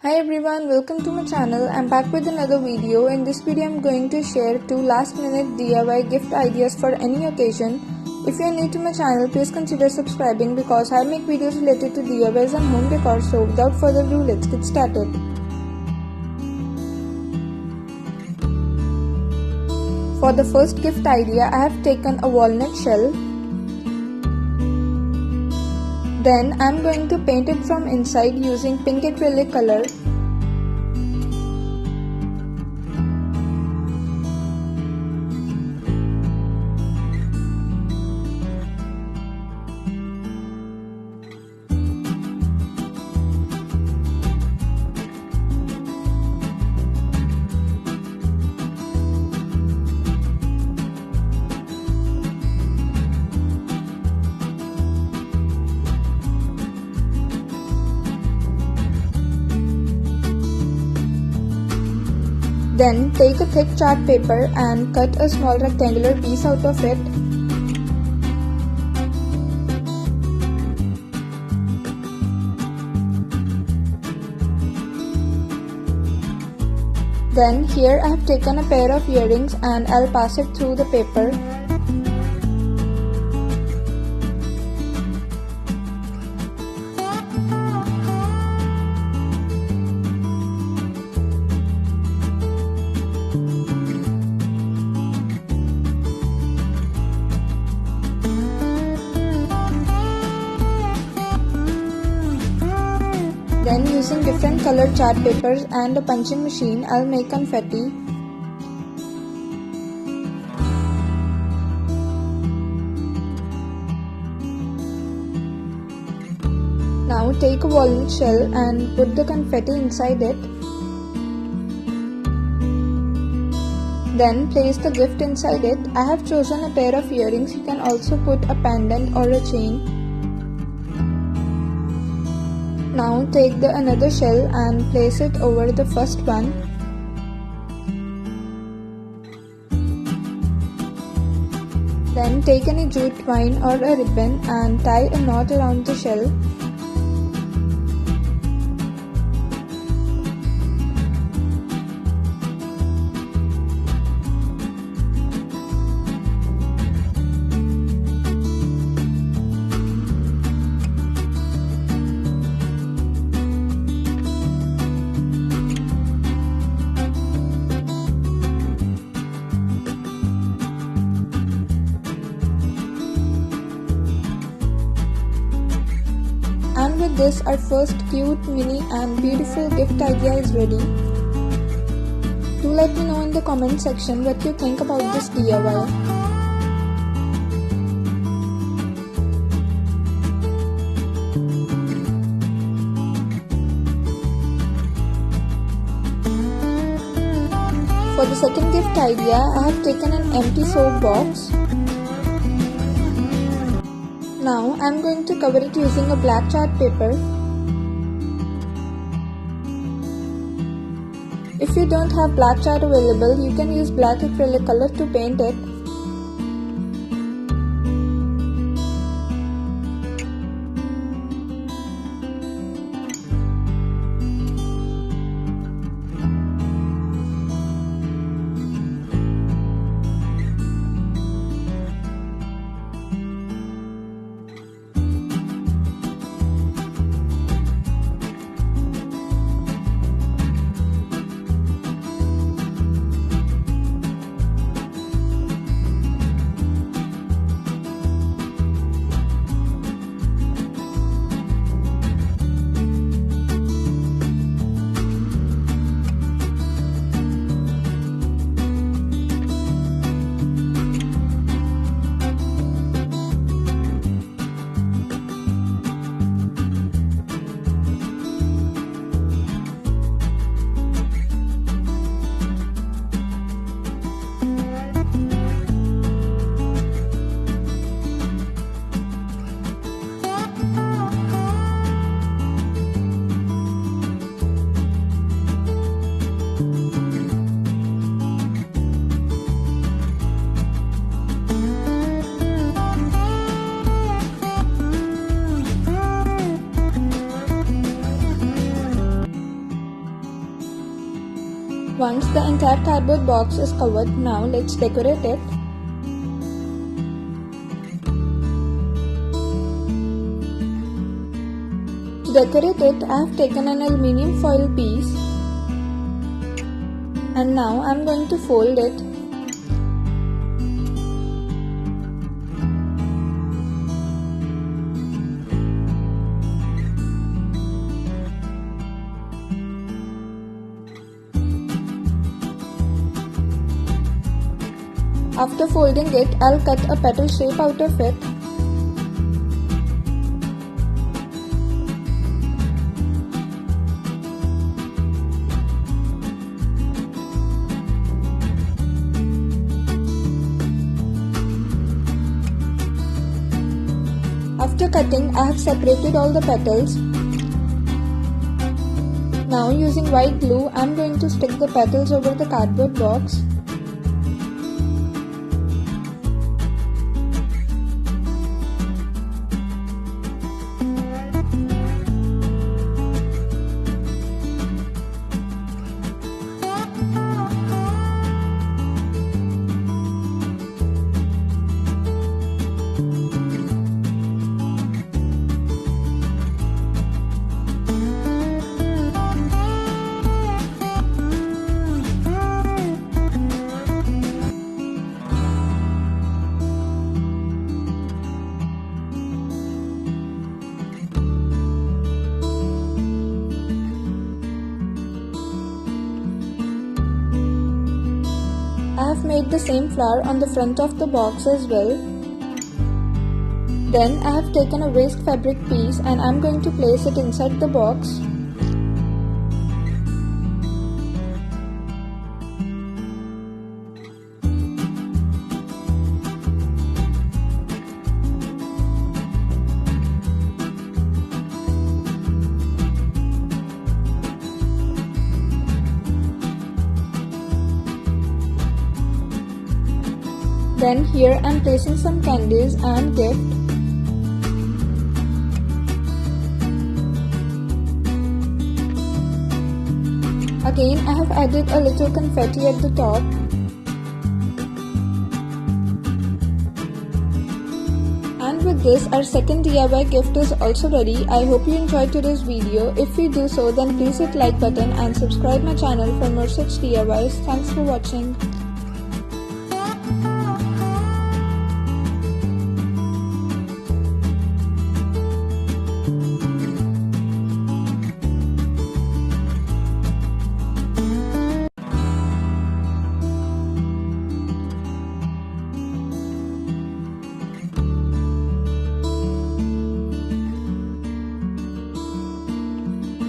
Hi everyone, welcome to my channel. I'm back with another video. In this video I'm going to share 2 last minute DIY gift ideas for any occasion. If you are new to my channel, please consider subscribing because I make videos related to DIYs and home decor. So without further ado, let's get started. For the first gift idea, I have taken a walnut shell. Then I am going to paint it from inside using pink acrylic color. Then take a thick chart paper and cut a small rectangular piece out of it. Then here I have taken a pair of earrings and I'll pass it through the paper. Then using different colored chart papers and a punching machine, I'll make confetti. Now take a walnut shell and put the confetti inside it. Then place the gift inside it. I have chosen a pair of earrings. You can also put a pendant or a chain. Now take another shell and place it over the first one. Then take any jute twine or a ribbon and tie a knot around the shell. And with this, our first cute, mini and beautiful gift idea is ready. Do let me know in the comment section what you think about this DIY. For the second gift idea, I have taken an empty soap box. Now I am going to cover it using a black chart paper. If you don't have black chart available, you can use black acrylic color to paint it. Once the entire cardboard box is covered, now let's decorate it. To decorate it, I have taken an aluminium foil piece and now I am going to fold it. After folding it, I'll cut a petal shape out of it. After cutting, I have separated all the petals. Now using white glue, I am going to stick the petals over the cardboard box. I have made the same flower on the front of the box as well. Then I have taken a waste fabric piece and I am going to place it inside the box. Then here I am placing some candies and gift. Again I have added a little confetti at the top. And with this, our second DIY gift is also ready. I hope you enjoyed today's video. If you do so, then please hit like button and subscribe my channel for more such DIYs. Thanks for watching.